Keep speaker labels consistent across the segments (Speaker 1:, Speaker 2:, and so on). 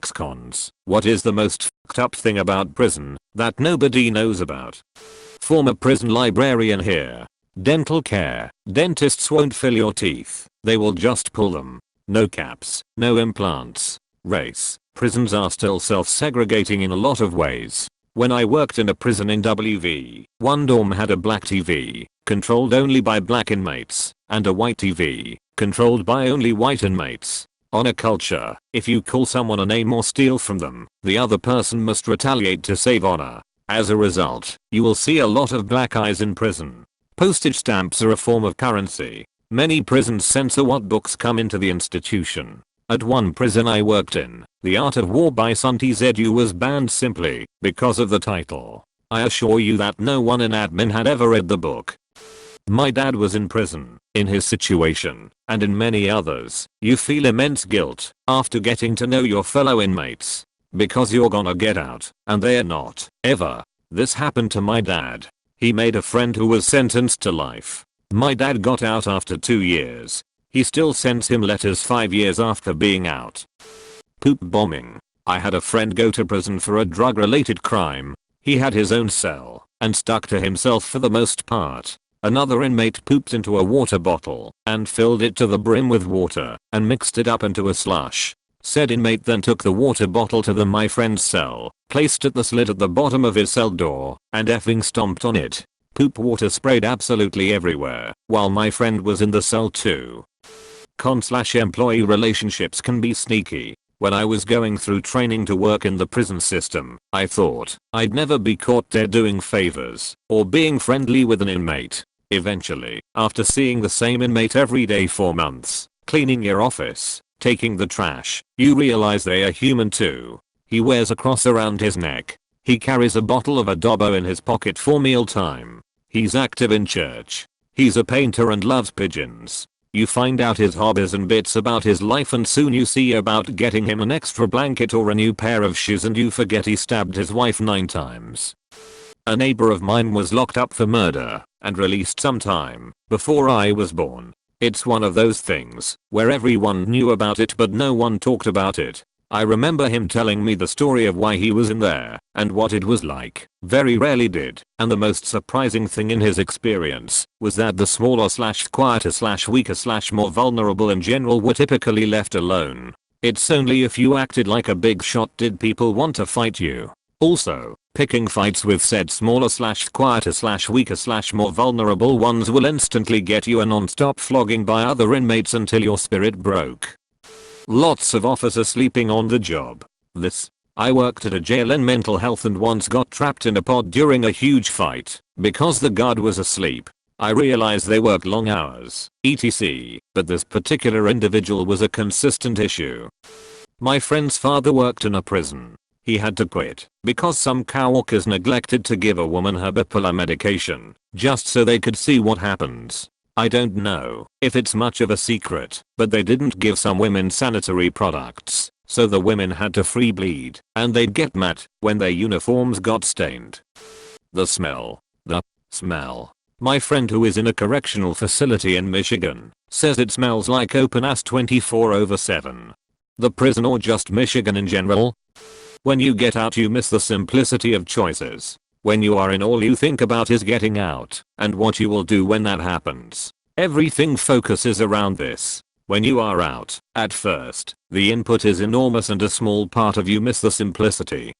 Speaker 1: ex-cons. What is the most fucked up thing about prison that nobody knows about? Former prison librarian here. Dental care. Dentists won't fill your teeth. They will just pull them. No caps. No implants. Race. Prisons are still self-segregating in a lot of ways. When I worked in a prison in WV, one dorm had a black TV, controlled only by black inmates, and a white TV, controlled by only white inmates. Honor culture. If you call someone a name or steal from them, the other person must retaliate to save honor. As a result, you will see a lot of black eyes in prison. Postage stamps are a form of currency. Many prisons censor what books come into the institution. At one prison I worked in, The Art of War by Sun Tzu was banned simply because of the title. I assure you that no one in admin had ever read the book. My dad was in prison. In his situation, and in many others, you feel immense guilt after getting to know your fellow inmates. Because you're gonna get out, and they're not, ever. This happened to my dad. He made a friend who was sentenced to life. My dad got out after 2 years. He still sends him letters 5 years after being out. Poop bombing. I had a friend go to prison for a drug-related crime. He had his own cell, and stuck to himself for the most part. Another inmate pooped into a water bottle, and filled it to the brim with water, and mixed it up into a slush. Said inmate then took the water bottle to my friend's cell, placed at the slit at the bottom of his cell door, and effing stomped on it. Poop water sprayed absolutely everywhere, while my friend was in the cell too. Con/employee relationships can be sneaky. When I was going through training to work in the prison system, I thought I'd never be caught dead doing favors or being friendly with an inmate. Eventually, after seeing the same inmate every day for months, cleaning your office, taking the trash, you realize they are human too. He wears a cross around his neck. He carries a bottle of adobo in his pocket for mealtime. He's active in church. He's a painter and loves pigeons. You find out his hobbies and bits about his life, and soon you see about getting him an extra blanket or a new pair of shoes, and you forget he stabbed his wife 9 times. A neighbor of mine was locked up for murder and released sometime before I was born. It's one of those things where everyone knew about it but no one talked about it. I remember him telling me the story of why he was in there and what it was like. Very rarely did, and the most surprising thing in his experience was that the smaller/quieter/weaker/more vulnerable in general were typically left alone. It's only if you acted like a big shot did people want to fight you. Also, picking fights with said smaller/quieter/weaker/more vulnerable ones will instantly get you a non-stop flogging by other inmates until your spirit broke. Lots of officers sleeping on the job. I worked at a jail in mental health and once got trapped in a pod during a huge fight because the guard was asleep. I realized they worked long hours, etc., but this particular individual was a consistent issue. My friend's father worked in a prison. He had to quit because some coworkers neglected to give a woman her bipolar medication just so they could see what happens. I don't know if it's much of a secret, but they didn't give some women sanitary products, so the women had to free bleed, and they'd get mad when their uniforms got stained. The smell. My friend who is in a correctional facility in Michigan says it smells like open ass 24/7. The prison or just Michigan in general? When you get out you miss the simplicity of choices. When you are in, all you think about is getting out and what you will do when that happens. Everything focuses around this. When you are out, at first, the input is enormous and a small part of you miss the simplicity.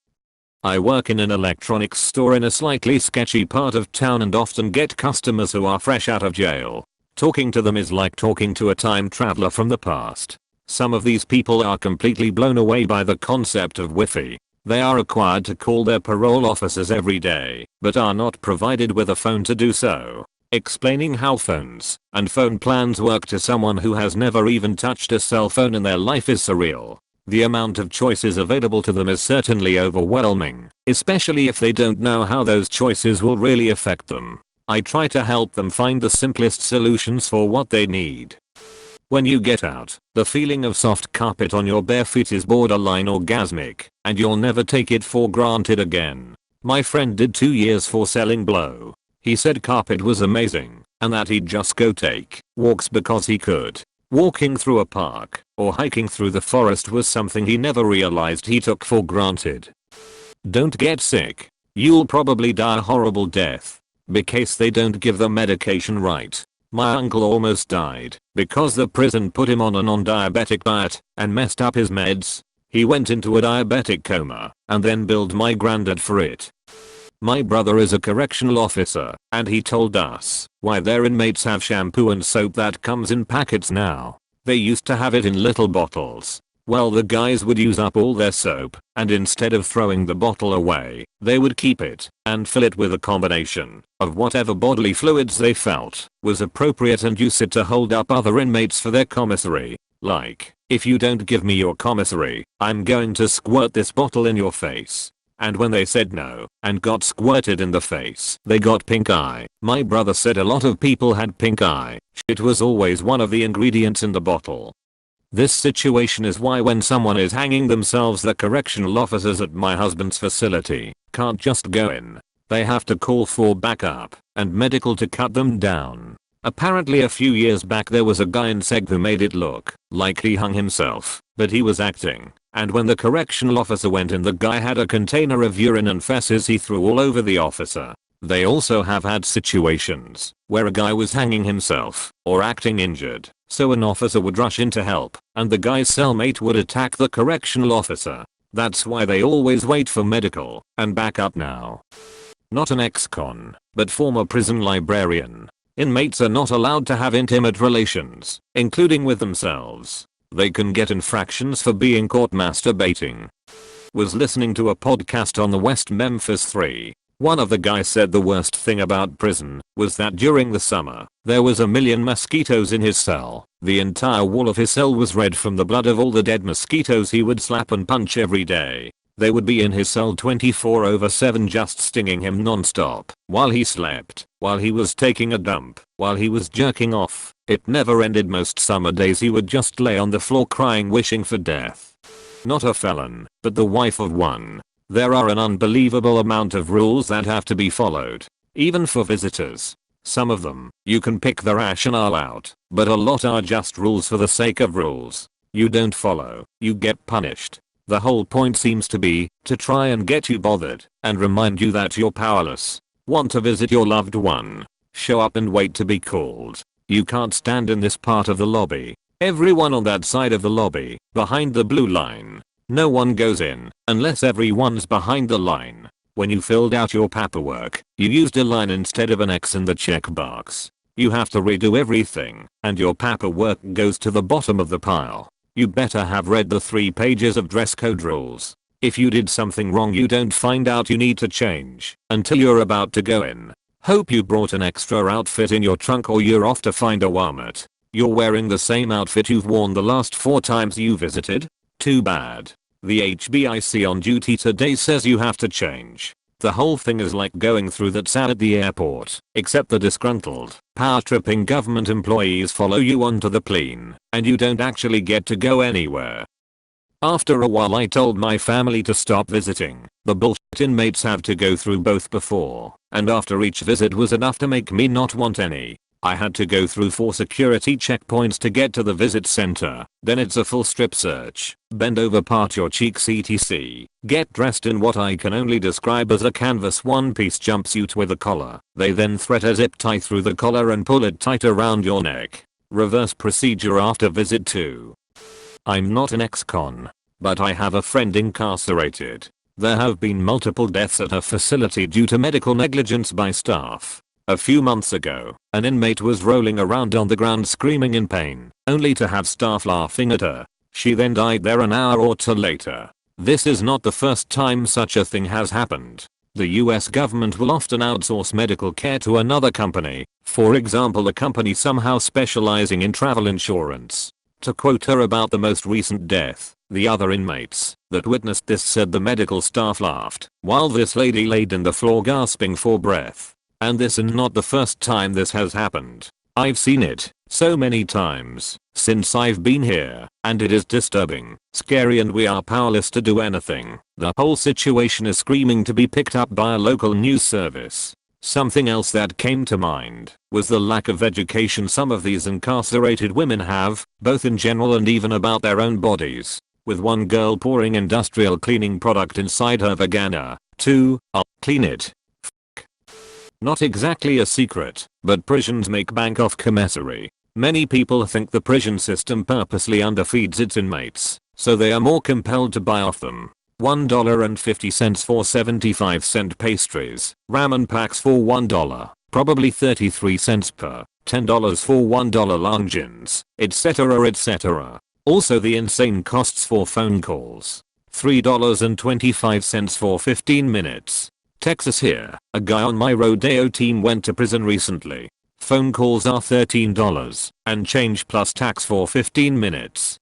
Speaker 1: I work in an electronics store in a slightly sketchy part of town and often get customers who are fresh out of jail. Talking to them is like talking to a time traveler from the past. Some of these people are completely blown away by the concept of Wi-Fi. They are required to call their parole officers every day, but are not provided with a phone to do so. Explaining how phones and phone plans work to someone who has never even touched a cell phone in their life is surreal. The amount of choices available to them is certainly overwhelming, especially if they don't know how those choices will really affect them. I try to help them find the simplest solutions for what they need. When you get out, the feeling of soft carpet on your bare feet is borderline orgasmic, and you'll never take it for granted again. My friend did 2 years for selling blow. He said carpet was amazing, and that he'd just go take walks because he could. Walking through a park or hiking through the forest was something he never realized he took for granted. Don't get sick. You'll probably die a horrible death because they don't give the medication right. My uncle almost died because the prison put him on a non-diabetic diet and messed up his meds. He went into a diabetic coma and then billed my granddad for it. My brother is a correctional officer and he told us why their inmates have shampoo and soap that comes in packets now. They used to have it in little bottles. Well, the guys would use up all their soap and instead of throwing the bottle away, they would keep it and fill it with a combination of whatever bodily fluids they felt was appropriate and use it to hold up other inmates for their commissary. Like, if you don't give me your commissary, I'm going to squirt this bottle in your face. And when they said no and got squirted in the face, they got pink eye. My brother said a lot of people had pink eye. It was always one of the ingredients in the bottle. This situation is why when someone is hanging themselves, the correctional officers at my husband's facility can't just go in. They have to call for backup and medical to cut them down. Apparently a few years back there was a guy in Seg who made it look like he hung himself, but he was acting. And when the correctional officer went in, the guy had a container of urine and feces he threw all over the officer. They also have had situations where a guy was hanging himself or acting injured, so an officer would rush in to help and the guy's cellmate would attack the correctional officer. That's why they always wait for medical and backup now. Not an ex-con, but former prison librarian. Inmates are not allowed to have intimate relations, including with themselves. They can get infractions for being caught masturbating. Was listening to a podcast on the West Memphis 3. One of the guys said the worst thing about prison was that during the summer, there was 1 million mosquitoes in his cell. The entire wall of his cell was red from the blood of all the dead mosquitoes he would slap and punch every day. They would be in his cell 24/7 just stinging him non-stop, while he slept, while he was taking a dump, while he was jerking off. It never ended. Most summer days he would just lay on the floor crying, wishing for death. Not a felon, but the wife of one. There are an unbelievable amount of rules that have to be followed, even for visitors. Some of them, you can pick the rationale out, but a lot are just rules for the sake of rules. You don't follow, you get punished. The whole point seems to be to try and get you bothered and remind you that you're powerless. Want to visit your loved one? Show up and wait to be called. You can't stand in this part of the lobby. Everyone on that side of the lobby, behind the blue line. No one goes in unless everyone's behind the line. When you filled out your paperwork, you used a line instead of an X in the checkbox. You have to redo everything, and your paperwork goes to the bottom of the pile. You better have read the 3 pages of dress code rules. If you did something wrong, you don't find out you need to change until you're about to go in. Hope you brought an extra outfit in your trunk or you're off to find a Walmart. You're wearing the same outfit you've worn the last 4 times you visited? Too bad. The HBIC on duty today says you have to change. The whole thing is like going through that sad at the airport, except the disgruntled, power-tripping government employees follow you onto the plane, and you don't actually get to go anywhere. After a while I told my family to stop visiting. The bullshit inmates have to go through both before and after each visit was enough to make me not want any. I had to go through 4 security checkpoints to get to the visit center. Then it's a full strip search. Bend over, part your cheeks etc. Get dressed in what I can only describe as a canvas one-piece jumpsuit with a collar. They then thread a zip tie through the collar and pull it tight around your neck. Reverse procedure after visit 2. I'm not an ex-con, but I have a friend incarcerated. There have been multiple deaths at her facility due to medical negligence by staff. A few months ago, an inmate was rolling around on the ground screaming in pain, only to have staff laughing at her. She then died there an hour or 2 later. This is not the first time such a thing has happened. The US government will often outsource medical care to another company, for example a company somehow specializing in travel insurance. To quote her about the most recent death, the other inmates that witnessed this said the medical staff laughed while this lady laid in the floor gasping for breath. And this is not the first time this has happened. I've seen it so many times since I've been here, and it is disturbing, scary, and we are powerless to do anything. The whole situation is screaming to be picked up by a local news service. Something else that came to mind was the lack of education some of these incarcerated women have, both in general and even about their own bodies. With one girl pouring industrial cleaning product inside her vagina. 2. I'll clean it. Not exactly a secret, but prisons make bank off commissary. Many people think the prison system purposely underfeeds its inmates, so they are more compelled to buy off them. $1.50 for 75-cent pastries, ramen packs for $1, probably 33 cents per, $10 for $1 longines, etc, etc. Also the insane costs for phone calls. $3.25 for 15 minutes. Texas here, a guy on my rodeo team went to prison recently. Phone calls are $13 and change plus tax for 15 minutes.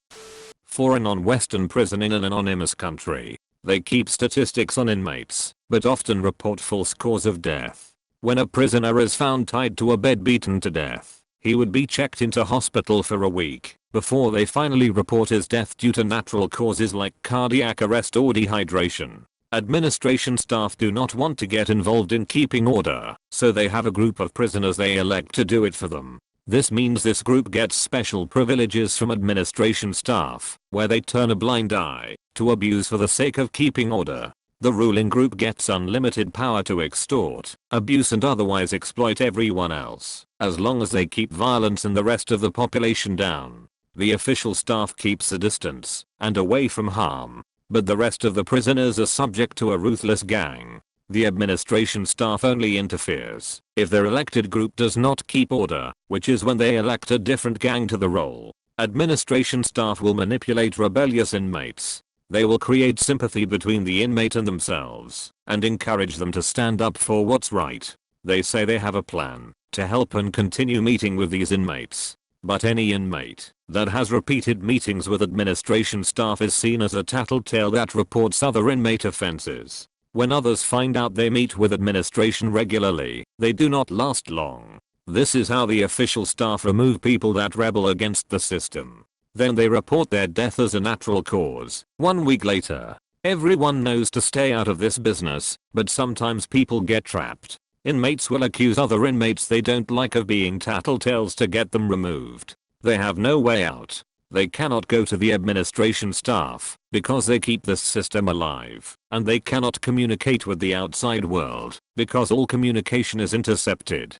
Speaker 1: For a non-Western prison in an anonymous country, they keep statistics on inmates, but often report false cause of death. When a prisoner is found tied to a bed beaten to death, he would be checked into hospital for a week before they finally report his death due to natural causes like cardiac arrest or dehydration. Administration staff do not want to get involved in keeping order, so they have a group of prisoners they elect to do it for them. This means this group gets special privileges from administration staff, where they turn a blind eye to abuse for the sake of keeping order. The ruling group gets unlimited power to extort, abuse and otherwise exploit everyone else, as long as they keep violence in the rest of the population down. The official staff keeps a distance and away from harm, but the rest of the prisoners are subject to a ruthless gang. The administration staff only interferes if their elected group does not keep order, which is when they elect a different gang to the role. Administration staff will manipulate rebellious inmates. They will create sympathy between the inmate and themselves and encourage them to stand up for what's right. They say they have a plan to help and continue meeting with these inmates. But any inmate that has repeated meetings with administration staff is seen as a tattletale that reports other inmate offenses. When others find out they meet with administration regularly, they do not last long. This is how the official staff remove people that rebel against the system. Then they report their death as a natural cause. 1 week later, everyone knows to stay out of this business, but sometimes people get trapped. Inmates will accuse other inmates they don't like of being tattletales to get them removed. They have no way out. They cannot go to the administration staff because they keep this system alive, and they cannot communicate with the outside world because all communication is intercepted.